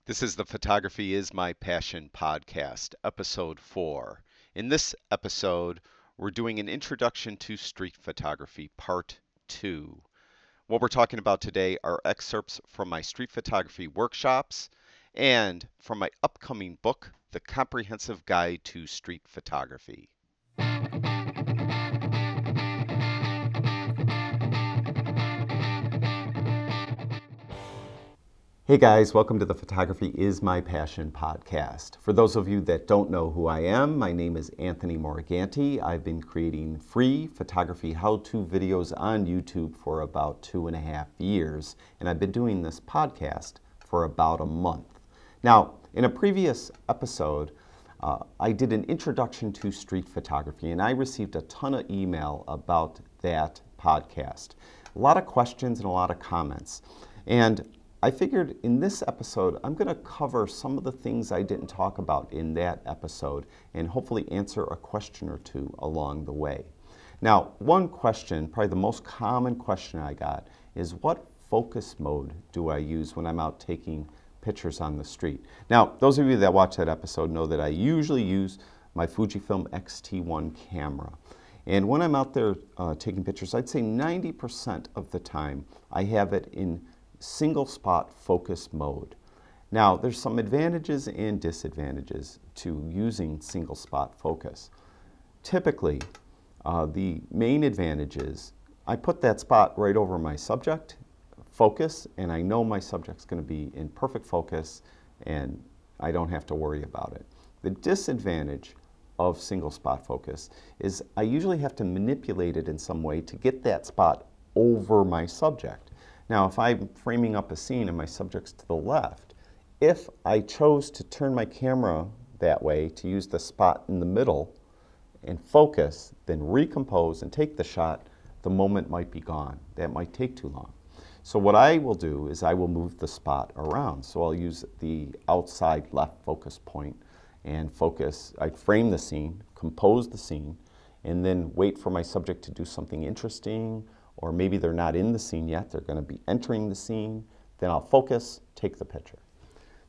This is the Photography is My Passion podcast, episode 4. In this episode, we're doing an introduction to street photography, part 2. What we're talking about today are excerpts from my street photography workshops and from my upcoming book, The Comprehensive Guide to Street Photography. Hey guys, welcome to the Photography is My Passion podcast. For those of you that don't know who I am, my name is Anthony Morganti. I've been creating free photography how-to videos on YouTube for about 2.5 years, and I've been doing this podcast for about a month. Now, in a previous episode, I did an introduction to street photography, and I received a ton of email about that podcast. A lot of questions and a lot of comments. And I figured in this episode, I'm going to cover some of the things I didn't talk about in that episode and hopefully answer a question or two along the way. Now, one question, probably the most common question I got, is what focus mode do I use when I'm out taking pictures on the street? Now, those of you that watch that episode know that I usually use my Fujifilm X-T1 camera. And when I'm out there taking pictures, I'd say 90% of the time I have it in single spot focus mode. Now, there's some advantages and disadvantages to using single spot focus. Typically, the main advantage is I put that spot right over my subject, focus, and I know my subject's going to be in perfect focus and I don't have to worry about it. The disadvantage of single spot focus is I usually have to manipulate it in some way to get that spot over my subject. Now, if I'm framing up a scene and my subject's to the left, if I chose to turn my camera that way to use the spot in the middle and focus, then recompose and take the shot, the moment might be gone. That might take too long. So what I will do is I will move the spot around. So I'll use the outside left focus point and focus. I frame the scene, compose the scene, and then wait for my subject to do something interesting, or maybe they're not in the scene yet, they're going to be entering the scene, then I'll focus, take the picture.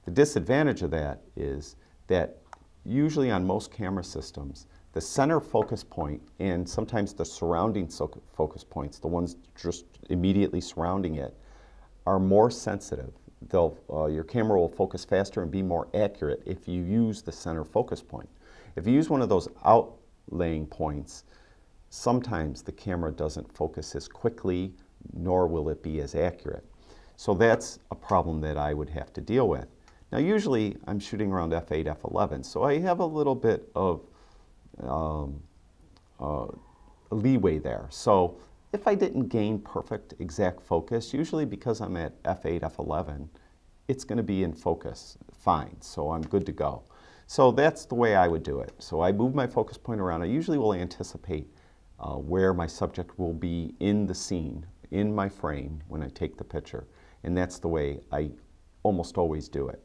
The disadvantage of that is that usually on most camera systems, the center focus point and sometimes the surrounding focus points, the ones just immediately surrounding it, are more sensitive. Your camera will focus faster and be more accurate if you use the center focus point. If you use one of those outlaying points, sometimes the camera doesn't focus as quickly, nor will it be as accurate. So that's a problem that I would have to deal with. Now, usually I'm shooting around f8, f11, so I have a little bit of leeway there. So if I didn't gain perfect exact focus, usually because I'm at f8, f11, it's going to be in focus fine, so I'm good to go. So that's the way I would do it. So I move my focus point around. I usually will anticipate where my subject will be in the scene, in my frame, when I take the picture. And that's the way I almost always do it.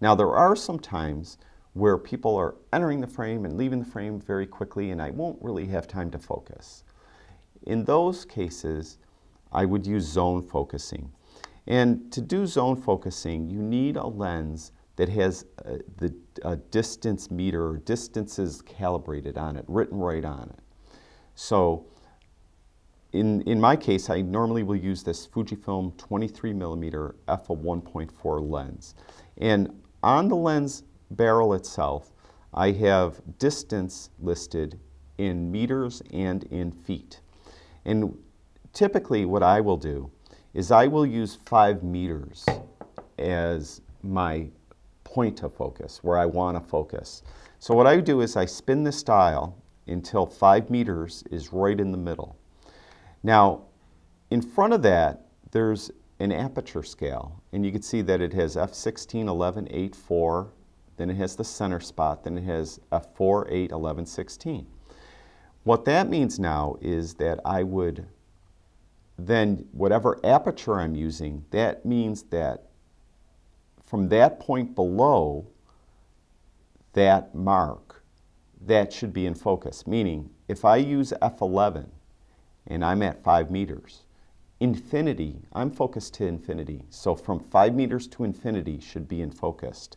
Now, there are some times where people are entering the frame and leaving the frame very quickly, and I won't really have time to focus. In those cases, I would use zone focusing. And to do zone focusing, you need a lens that has the distance meter or distances calibrated on it, written right on it. So in my case, I normally will use this Fujifilm 23mm f1.4 lens. And on the lens barrel itself, I have distance listed in meters and in feet. And typically what I will do is I will use 5 meters as my point of focus, where I want to focus. So what I do is I spin this dial until 5 meters is right in the middle. Now, in front of that, there's an aperture scale, and you can see that it has f16, 11, 8, 4, then it has the center spot, then it has f4, 8, 11, 16. What that means now is that I would then, whatever aperture I'm using, that means that from that point below that mark, that should be in focus. Meaning, if I use f11 and I'm at 5 meters, infinity, I'm focused to infinity. So from 5 meters to infinity should be in focus.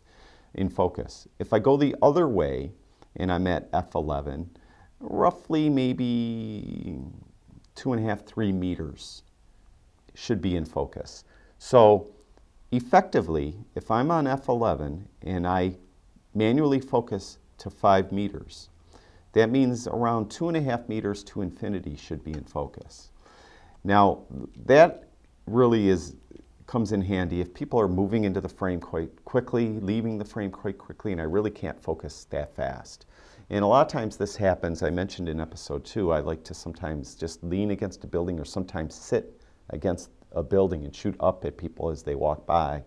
If I go the other way and I'm at f11, roughly maybe 2.5, 3 meters should be in focus. So effectively, if I'm on f11 and I manually focus to 5 meters, that means around 2.5 meters to infinity should be in focus. Now, that really comes in handy if people are moving into the frame quite quickly, leaving the frame quite quickly, and I really can't focus that fast. And a lot of times this happens. I mentioned in episode 2, I like to sometimes just lean against a building or sometimes sit against a building and shoot up at people as they walk by.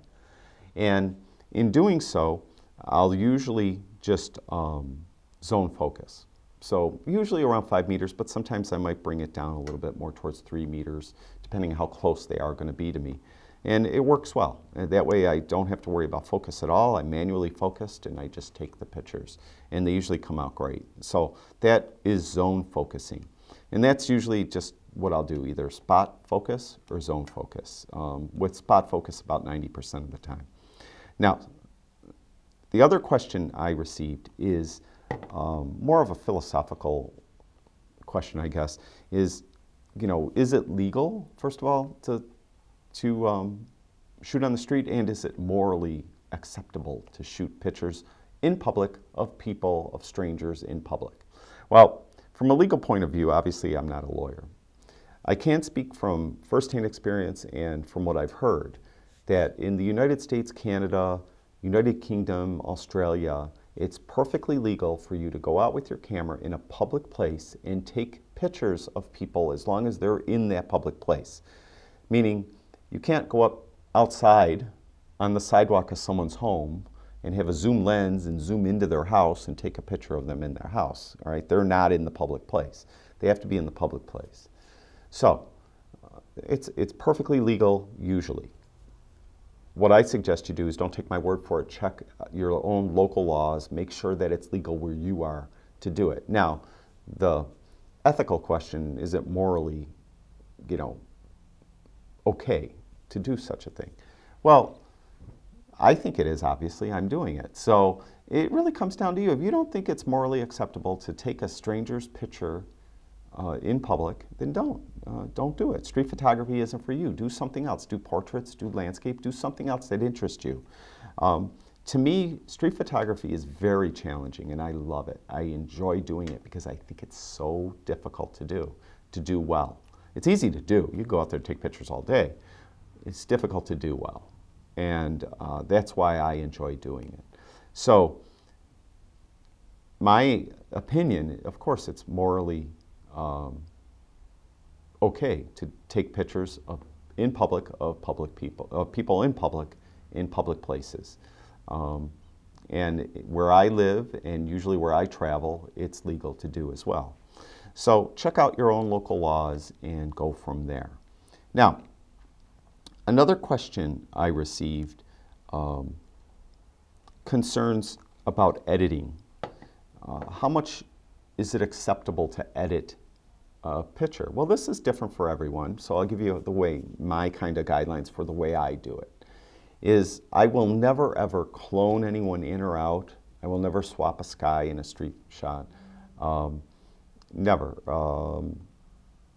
And in doing so, I'll usually just zone focus. So usually around 5 meters, but sometimes I might bring it down a little bit more towards 3 meters, depending on how close they are going to be to me. And it works well. And that way I don't have to worry about focus at all. I'm manually focused and I just take the pictures. And they usually come out great. So that is zone focusing. And that's usually just what I'll do, either spot focus or zone focus. With spot focus about 90% of the time. Now, the other question I received is more of a philosophical question, I guess, is, is it legal, first of all, to shoot on the street, and is it morally acceptable to shoot pictures in public of people, of strangers in public? Well, from a legal point of view, obviously I'm not a lawyer. I can speak from firsthand experience and from what I've heard that in the United States, Canada, United Kingdom, Australia, it's perfectly legal for you to go out with your camera in a public place and take pictures of people as long as they're in that public place. Meaning, you can't go up outside on the sidewalk of someone's home and have a zoom lens and zoom into their house and take a picture of them in their house. All right? They're not in the public place. They have to be in the public place. So, it's perfectly legal usually. What I suggest you do is don't take my word for it. Check your own local laws. Make sure that it's legal where you are to do it. Now, the ethical question, is it morally, okay to do such a thing? Well, I think it is, obviously. I'm doing it. So it really comes down to you. If you don't think it's morally acceptable to take a stranger's picture in public, then don't do it. Street photography isn't for you. Do something else. Do portraits, do landscape, do something else that interests you. To me, street photography is very challenging and I love it. I enjoy doing it because I think it's so difficult to do well. It's easy to do. You go out there and take pictures all day. It's difficult to do well. And that's why I enjoy doing it. So my opinion, of course, it's morally okay to take pictures in public of people in public places. And where I live and usually where I travel, it's legal to do as well. So check out your own local laws and go from there. Now, another question I received concerns about editing. How much is it acceptable to edit a picture? Well, this is different for everyone, so I'll give you my kind of guidelines for the way I do it. Is I will never ever clone anyone in or out. I will never swap a sky in a street shot. Never.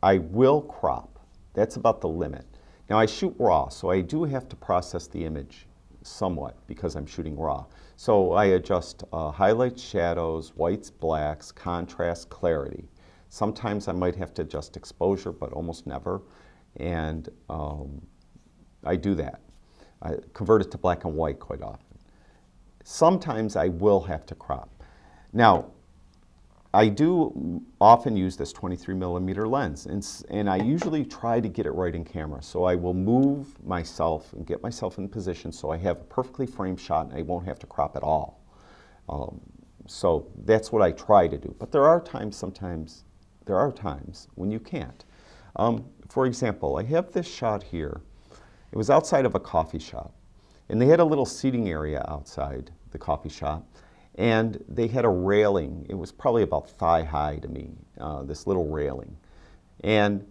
I will crop. That's about the limit. Now I shoot raw, so I do have to process the image somewhat because I'm shooting raw. So I adjust highlights, shadows, whites, blacks, contrast, clarity. Sometimes I might have to adjust exposure, but almost never. And I do that. I convert it to black and white quite often. Sometimes I will have to crop. Now, I do often use this 23mm lens, and I usually try to get it right in camera. So I will move myself and get myself in position so I have a perfectly framed shot and I won't have to crop at all. So that's what I try to do. But there are times when you can't. For example, I have this shot here. It was outside of a coffee shop, and they had a little seating area outside the coffee shop. And they had a railing. It was probably about thigh high to me, this little railing. And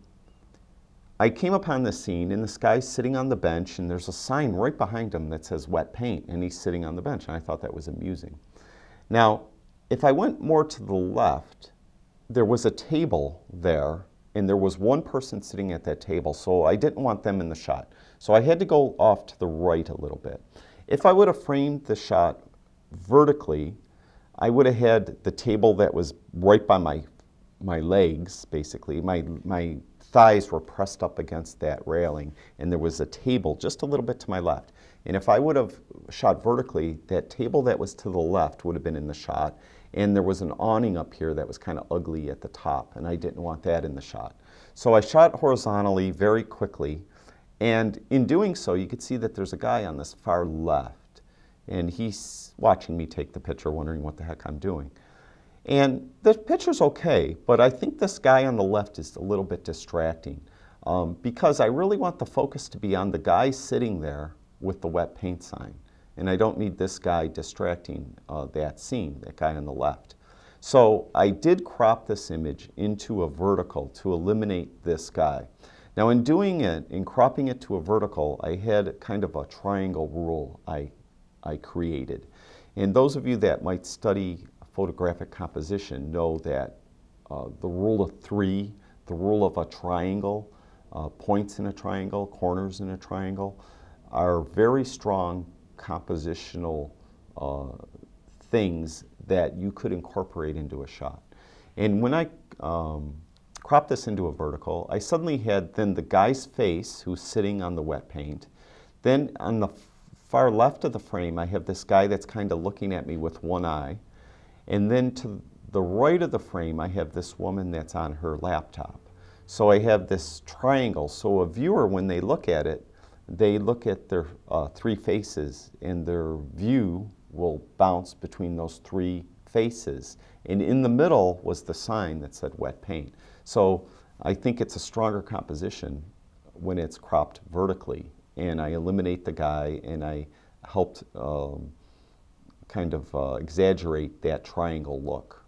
I came upon this scene, and this guy's sitting on the bench, and there's a sign right behind him that says wet paint, and he's sitting on the bench, and I thought that was amusing. Now, if I went more to the left, there was a table there, and there was one person sitting at that table, so I didn't want them in the shot. So I had to go off to the right a little bit. If I would have framed the shot vertically, I would have had the table that was right by my legs, basically. My thighs were pressed up against that railing, and there was a table just a little bit to my left. And if I would have shot vertically, that table that was to the left would have been in the shot, and there was an awning up here that was kind of ugly at the top, and I didn't want that in the shot. So I shot horizontally very quickly, and in doing so, you could see that there's a guy on this far left, and he's watching me take the picture, wondering what the heck I'm doing. And the picture's okay, but I think this guy on the left is a little bit distracting because I really want the focus to be on the guy sitting there with the wet paint sign. And I don't need this guy distracting that scene, that guy on the left. So I did crop this image into a vertical to eliminate this guy. Now in doing it, in cropping it to a vertical, I had kind of a triangle rule I created. And those of you that might study photographic composition know that the rule of three, the rule of a triangle, points in a triangle, corners in a triangle, are very strong compositional things that you could incorporate into a shot. And when I cropped this into a vertical, I suddenly had then the guy's face who's sitting on the wet paint. Then on the far left of the frame, I have this guy that's kind of looking at me with one eye. And then to the right of the frame, I have this woman that's on her laptop. So I have this triangle. So a viewer, when they look at it, they look at their three faces, and their view will bounce between those three faces. And in the middle was the sign that said wet paint. So I think it's a stronger composition when it's cropped vertically. And I eliminate the guy, and I helped kind of exaggerate that triangle look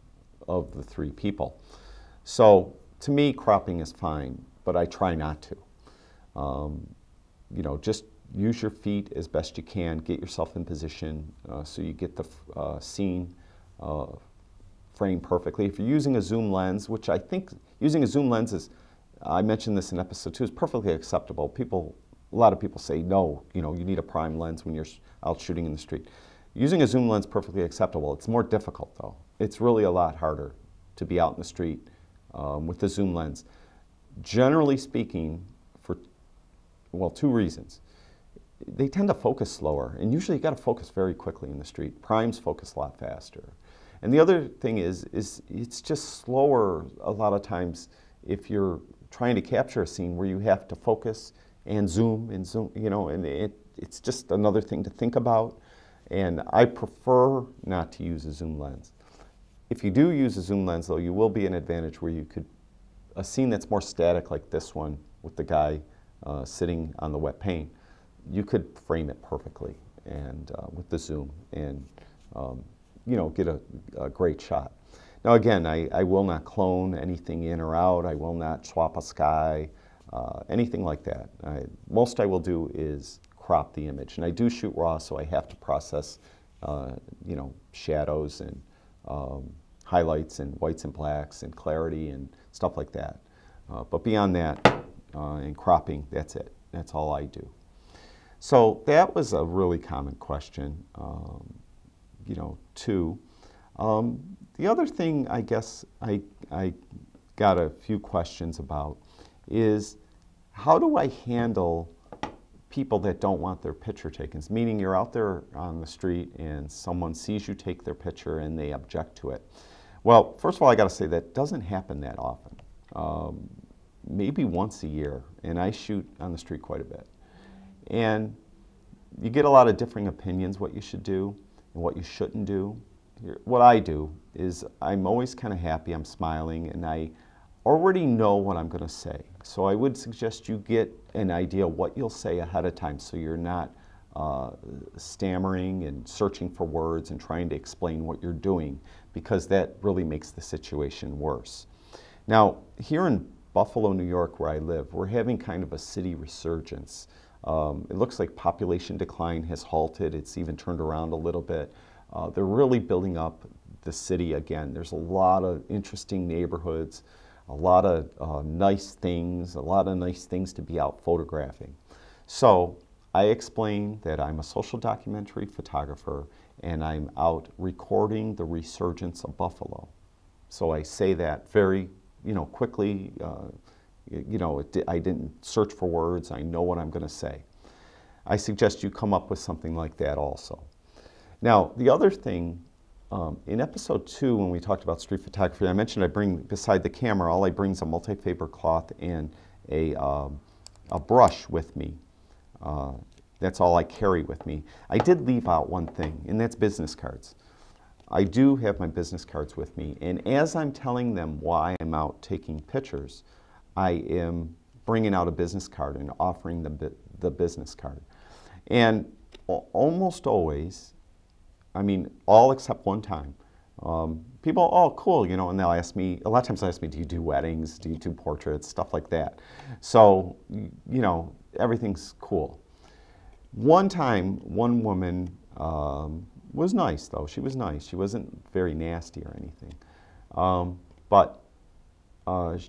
of the three people. So to me, cropping is fine, but I try not to. You know, just use your feet as best you can, get yourself in position so you get the scene framed perfectly. If you're using a zoom lens, which I think using a zoom lens is, I mentioned this in episode 2, is perfectly acceptable. A lot of people say, no, you know, you need a prime lens when you're out shooting in the street. Using a zoom lens is perfectly acceptable. It's more difficult, though. It's really a lot harder to be out in the street with the zoom lens. Generally speaking, for, well, two reasons. They tend to focus slower, and usually you got to focus very quickly in the street. Primes focus a lot faster. And the other thing is it's just slower a lot of times if you're trying to capture a scene where you have to focus and zoom, you know, and it's just another thing to think about. And I prefer not to use a zoom lens. If you do use a zoom lens, though, you will be an advantage where you could, a scene that's more static like this one with the guy sitting on the wet paint, you could frame it perfectly and with the zoom and you know, get a great shot. Now again, I will not clone anything in or out. I will not swap a sky, anything like that. Most I will do is crop the image. And I do shoot raw, so I have to process you know, shadows and highlights and whites and blacks and clarity and stuff like that. But beyond that, in cropping, that's it. That's all I do. So that was a really common question, you know, too. The other thing I guess I got a few questions about is how do I handle people that don't want their picture taken? Meaning you're out there on the street and someone sees you take their picture and they object to it. Well, first of all, I got to say that doesn't happen that often. Maybe once a year, and I shoot on the street quite a bit. And you get a lot of differing opinions what you should do and what you shouldn't do. What I do is I'm always kind of happy, I'm smiling, and I already know what I'm going to say. So I would suggest you get an idea what you'll say ahead of time so you're not stammering and searching for words and trying to explain what you're doing, because that really makes the situation worse. Now, here in Buffalo, New York, where I live, we're having kind of a city resurgence. It looks like population decline has halted. It's even turned around a little bit. They're really building up the city again. There's a lot of interesting neighborhoods, a lot of nice things to be out photographing. So I explain that I'm a social documentary photographer and I'm out recording the resurgence of Buffalo. So I say that very, quickly. I didn't search for words. I know what I'm going to say. I suggest you come up with something like that also. Now, the other thing, in episode 2, when we talked about street photography, I mentioned I bring, beside the camera, all I bring is a multi-fiber cloth and a brush with me. That's all I carry with me. I did leave out one thing, and that's business cards. I do have my business cards with me, and as I'm telling them why I'm out taking pictures, I am bringing out a business card and offering them the business card. And almost always, I mean, all except one time, people, oh, cool, and they'll ask me, a lot of times they'll ask me, do you do weddings? Do you do portraits? Stuff like that. So, everything's cool. One time, one woman was nice, though. She was nice. She wasn't very nasty or anything. But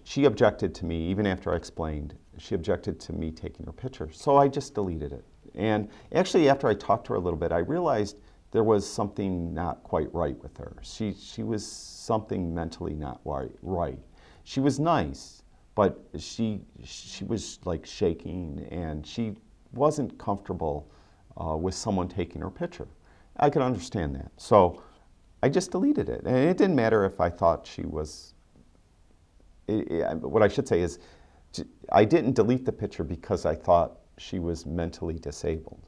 she objected to me, even after I explained, she objected to me taking her picture. So I just deleted it. And actually, after I talked to her a little bit, I realized there was something not quite right with her. She was something mentally not right. She was nice, but she was like shaking, and she wasn't comfortable with someone taking her picture. I could understand that. So I just deleted it. And it didn't matter if I thought she was, what I should say is, I didn't delete the picture because I thought she was mentally disabled.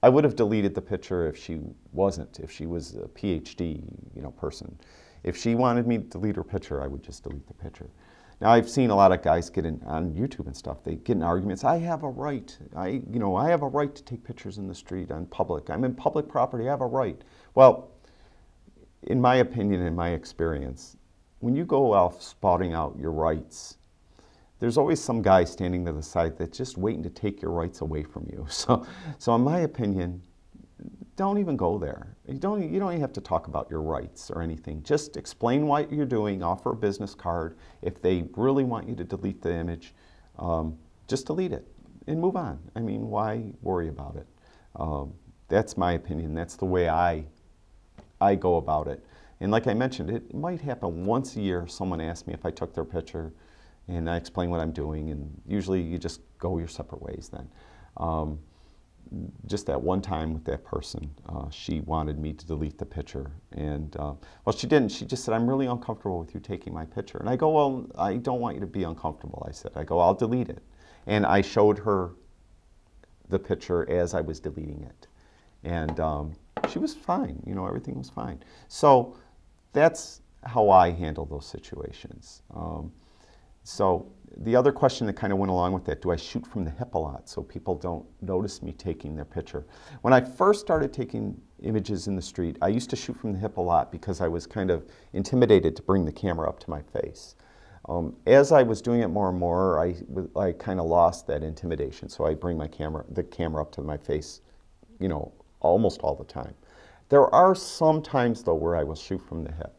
I would have deleted the picture if she wasn't, if she was a PhD, person. If she wanted me to delete her picture, I would just delete the picture. Now, I've seen a lot of guys get in on YouTube and stuff. They get in arguments. I have a right. I have a right to take pictures in the street on public. I'm in public property. I have a right. Well, in my opinion, in my experience, when you go out spouting out your rights, there's always some guy standing to the side that's just waiting to take your rights away from you. So in my opinion, don't even go there. You don't even have to talk about your rights or anything. Just explain what you're doing, offer a business card. If they really want you to delete the image, just delete it and move on. I mean, why worry about it? That's my opinion. That's the way I go about it. And like I mentioned, it might happen once a year. Someone asks me if I took their picture, and I explain what I'm doing, and usually you just go your separate ways then. Just that one time with that person, she wanted me to delete the picture, and well, she didn't. She just said, I'm really uncomfortable with you taking my picture. And I go, well, I don't want you to be uncomfortable, I said. I go, I'll delete it. And I showed her the picture as I was deleting it. And she was fine, everything was fine. So that's how I handle those situations. So the other question that kind of went along with that, do I shoot from the hip a lot so people don't notice me taking their picture? When I first started taking images in the street, I used to shoot from the hip a lot because I was kind of intimidated to bring the camera up to my face. As I was doing it more and more, I kind of lost that intimidation, so I bring the camera up to my face, almost all the time. There are some times, though, where I will shoot from the hip.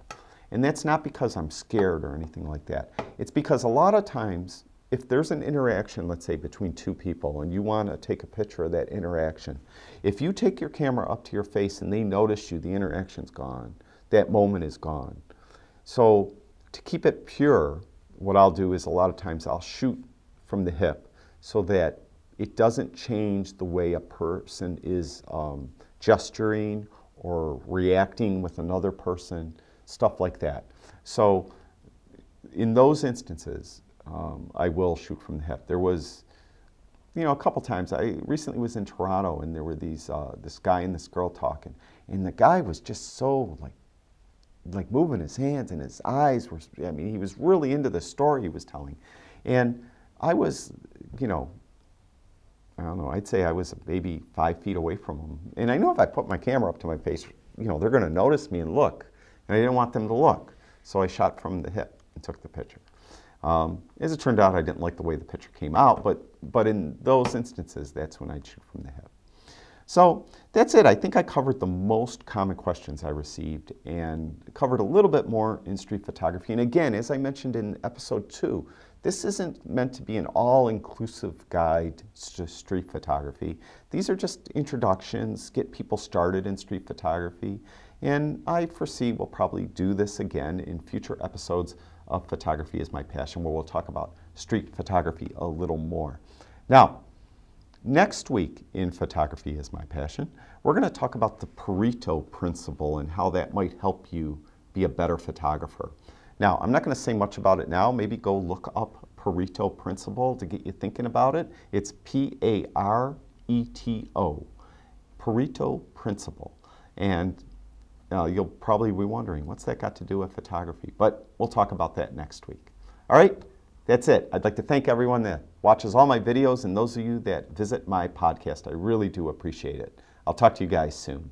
And that's not because I'm scared or anything like that. It's because a lot of times, if there's an interaction, let's say, between two people, and you want to take a picture of that interaction, if you take your camera up to your face and they notice you, the interaction's gone. That moment is gone. So to keep it pure, what I'll do is a lot of times I'll shoot from the hip so that it doesn't change the way a person is gesturing or reacting with another person, stuff like that. So in those instances, I will shoot from the hip. There was, a couple times. I recently was in Toronto, and there were these this guy and this girl talking, and the guy was just so like moving his hands, and his eyes were, I mean, he was really into the story he was telling. And I was, I don't know, I'd say I was maybe 5 feet away from him. And I know if I put my camera up to my face, they're going to notice me and look. And I didn't want them to look. So I shot from the hip and took the picture. As it turned out, I didn't like the way the picture came out, but in those instances, that's when I'd shoot from the hip. So that's it. I think I covered the most common questions I received and covered a little bit more in street photography. And again, as I mentioned in episode 2, this isn't meant to be an all-inclusive guide to street photography. These are just introductions, get people started in street photography. And I foresee we'll probably do this again in future episodes of Photography is My Passion, where we'll talk about street photography a little more. Now, next week in Photography is My Passion, we're going to talk about the Pareto principle and how that might help you be a better photographer. Now, I'm not going to say much about it now. Maybe go look up Pareto principle to get you thinking about it. It's P-A-R-E-T-O, Pareto principle. And you'll probably be wondering, what's that got to do with photography? But we'll talk about that next week. All right, that's it. I'd like to thank everyone that watches all my videos and those of you that visit my podcast. I really do appreciate it. I'll talk to you guys soon.